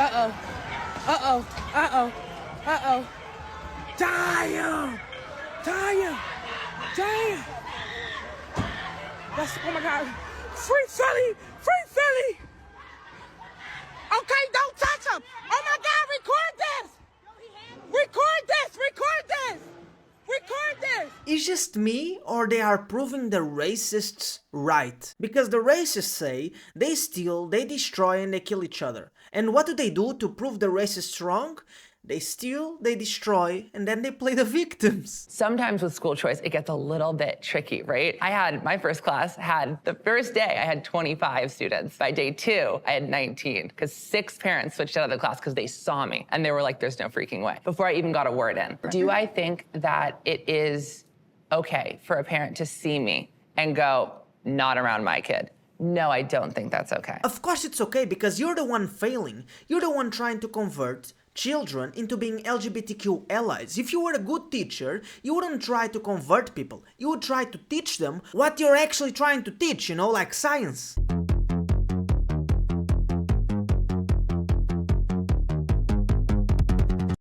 Uh-oh. Uh-oh. Uh-oh. Uh-oh. Damn! Damn! Damn! That's, oh my God. Free Philly! Free Philly! Okay, don't touch him! Oh my God, record this! Record this! Record this! Record this! Is just me, or they are proving the racists right? Because the racists say they steal, they destroy, and they kill each other. And what do they do to prove the racists wrong? They steal, they destroy, and then they play the victims. Sometimes with school choice, it gets a little bit tricky, right? My first class had, the first day, I had 25 students. By day 2, I had 19, because 6 parents switched out of the class because they saw me, and they were like, there's no freaking way, before I even got a word in. Do I think that it is okay for a parent to see me and go, not around my kid? No, I don't think that's okay. Of course it's okay, because you're the one failing. You're the one trying to convert children into being LGBTQ allies. If you were a good teacher, you wouldn't try to convert people. You would try to teach them what you're actually trying to teach, you know, like science.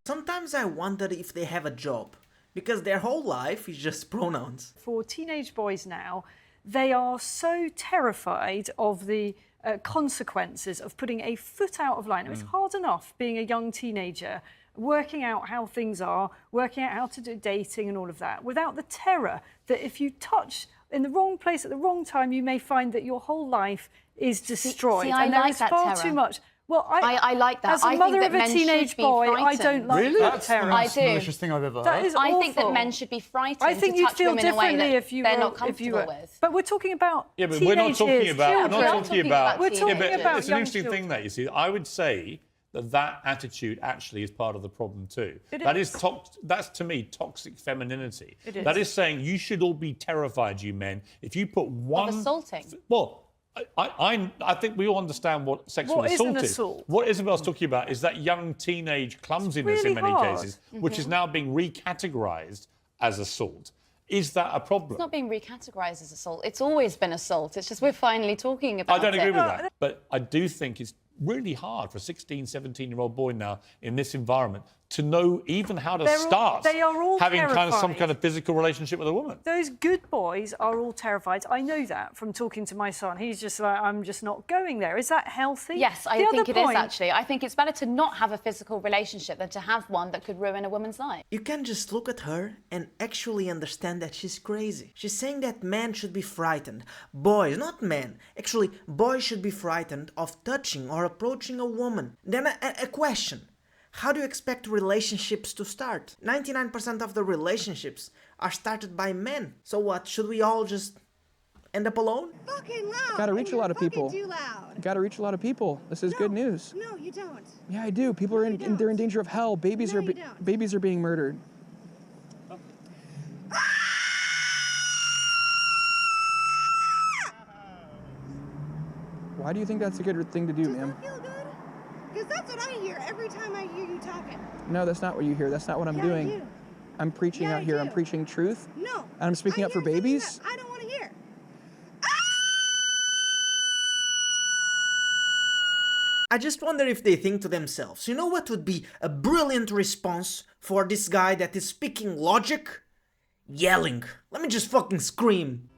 Sometimes I wonder if they have a job, because their whole life is just pronouns. For teenage boys now, they are so terrified of the consequences of putting a foot out of line. It's hard enough being a young teenager, working out how things are, working out how to do dating and all of that, without the terror that if you touch in the wrong place at the wrong time, you may find that your whole life is destroyed. See, I and there like is that far terror. too much. Well, I like that. As a mother of a teenage boy, I don't like Really? that That's terror. the most I do. malicious thing I've ever That heard. is I think that awful. men should be frightened I think to you'd touch feel women in a way differently that if you they're were, not if you comfortable were. with. But we're talking about Yeah, but we're not talking teenagers, about. We're children. not talking about. We're talking yeah, but about it's an young interesting children. thing that you see. I would say that attitude actually is part of the problem too. That is that's to me toxic femininity. It is. That is saying you should all be terrified, you men, if you put one. Of assaulting. Well. I think we all understand what sexual What is assault an is. assault? What Isabel's talking about is that young teenage clumsiness really in many hard. cases, which is now being recategorised as assault. Is that a problem? It's not being recategorised as assault. It's always been assault. It's just we're finally talking about it. I don't agree with that. But I do think it's really hard for a 16, 17-year-old boy now in this environment to know even how to start they are all having kind of some terrified. kind of physical relationship with a woman. Those good boys are all terrified. I know that from talking to my son. He's just like, I'm just not going there. Is that healthy? Yes, I think it is actually. I think it's better to not have a physical relationship than to have one that could ruin a woman's life. You can just look at her and actually understand that she's crazy. She's saying that men should be frightened. Boys, not men. Actually, boys should be frightened of touching or approaching a woman. Then a question. How do you expect relationships to start? 99% of the relationships are started by men. So what, should we all just end up alone? Fucking loud. Gotta reach a lot of people. Too loud. Gotta reach a lot of people. This is good news. No, you don't. Yeah, I do. People are they're in danger of hell. Babies No, you don't. babies are being murdered. Why do you think that's a good thing to do, ma'am? Does that feel good? Because that's what I hear every time I hear you talking. No, that's not what you hear. That's not what I'm doing. I do. I'm preaching Yeah, out I here. do. I'm preaching truth. No. And I'm speaking I up for hear something babies. that I don't want to hear. I just wonder if they think to themselves, you know what would be a brilliant response for this guy that is speaking logic? Yelling. Let me just fucking scream.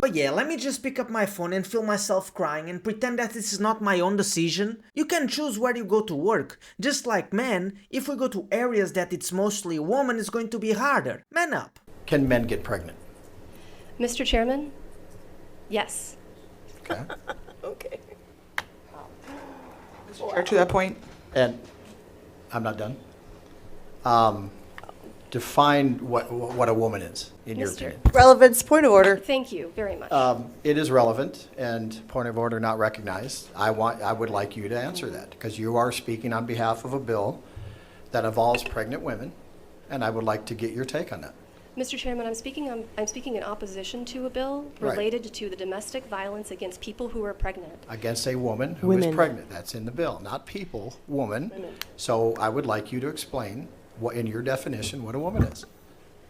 But yeah, let me just pick up my phone and feel myself crying and pretend that this is not my own decision. You can choose where you go to work. Just like men, if we go to areas that it's mostly women, it's going to be harder. Man up. Can men get pregnant? Mr. Chairman, yes. Okay. Okay. To that point, And I'm not done. Define what a woman is, in your opinion. Relevance, point of order. Thank you very much. It is relevant, and point of order not recognized. I would like you to answer that, because you are speaking on behalf of a bill that involves pregnant women, and I would like to get your take on that. Mr. Chairman, I'm speaking in opposition to a bill Right. related to the domestic violence against people who are pregnant. Against a woman who is pregnant. That's in the bill, not people, woman. So I would like you to explain what, in your definition, what a woman is.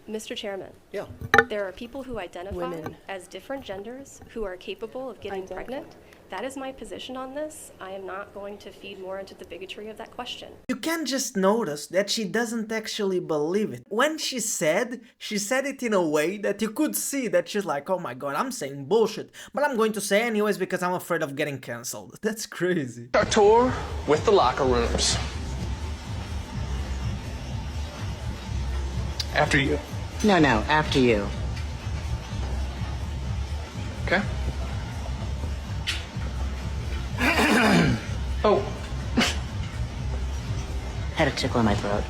Mr. Chairman, Yeah. there are people who identify as different genders who are capable of getting pregnant. That is my position on this. I am not going to feed more into the bigotry of that question. You can just notice that she doesn't actually believe it. When she said it in a way that you could see that she's like, oh my god, I'm saying bullshit, but I'm going to say anyways because I'm afraid of getting cancelled. That's crazy. Our tour with the locker rooms. After you. No, after you. Okay? Oh. Had a tickle in my throat.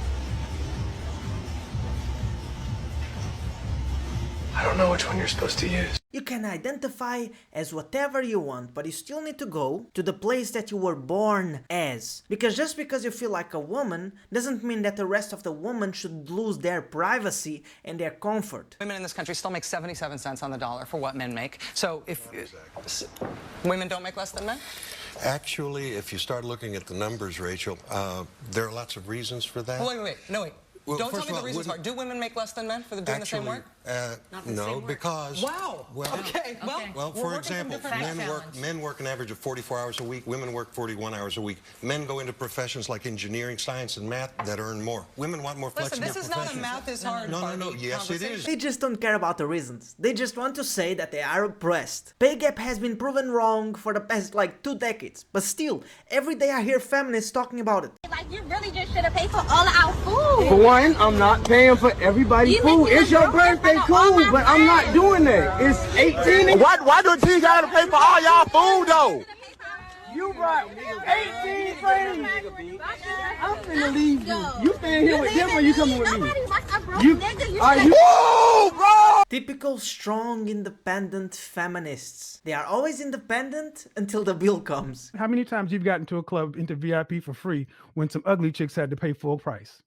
I don't know which one you're supposed to use. You can identify as whatever you want, but you still need to go to the place that you were born as. Because just because you feel like a woman doesn't mean that the rest of the women should lose their privacy and their comfort. Women in this country still make 77 cents on the dollar for what men make. So if women don't make less than men? Actually, if you start looking at the numbers, Rachel, there are lots of reasons for that. Wait. Well, Don't tell first me of the all, reasons are. Do women make less than men for doing the same work? No, because... Wow. Well, Okay. Well, for example, men work an average of 44 hours a week. Women work 41 hours a week. Men go into professions like engineering, science, and math that earn more. Women want more flexible Listen, this is professions. not a math is hard No. Yes, it is. They just don't care about the reasons. They just want to say that they are oppressed. Pay gap has been proven wrong for the past like 2 decades. But still, every day I hear feminists talking about it. Like, you really just should have paid for all of our food. For one, I'm not paying for everybody's food. It's your birthday, cool, but I'm not doing that. It's 18. Why do T gotta pay for all y'all food though? You brought 18 friends. I'm finna leave you. You staying here with them or you coming with me? Typical strong, independent feminists. They are always independent until the bill comes. How many times you've gotten to a club into VIP for free when some ugly chicks had to pay full price?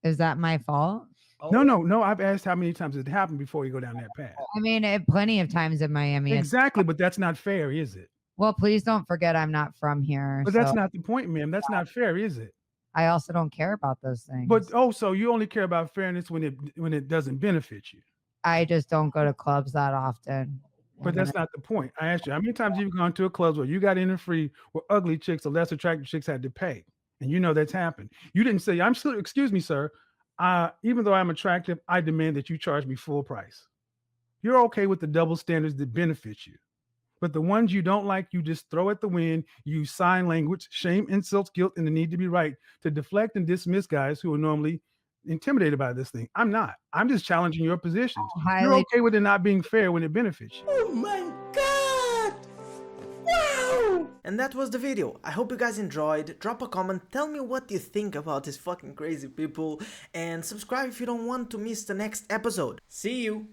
Is that my fault? No. I've asked how many times it happened before you go down that path. I mean, plenty of times in Miami. Exactly, but that's not fair, is it? Well, please don't forget I'm not from here. But that's not the point, ma'am. That's not fair, is it? I also don't care about those things. But so you only care about fairness when it doesn't benefit you. I just don't go to clubs that often. But that's not the point. I asked you, how many times you've gone to a club where you got in free where ugly chicks or less attractive chicks had to pay? And you know that's happened. You didn't say, excuse me, sir. Even though I'm attractive, I demand that you charge me full price. You're okay with the double standards that benefit you. But the ones you don't like, you just throw at the wind, use sign language, shame, insults, guilt, and the need to be right to deflect and dismiss guys who are normally intimidated by this thing. I'm not. I'm just challenging your positions. You're okay with it not being fair when it benefits you. Oh my god! Wow! And that was the video. I hope you guys enjoyed. Drop a comment, tell me what you think about these fucking crazy people, and subscribe if you don't want to miss the next episode. See you!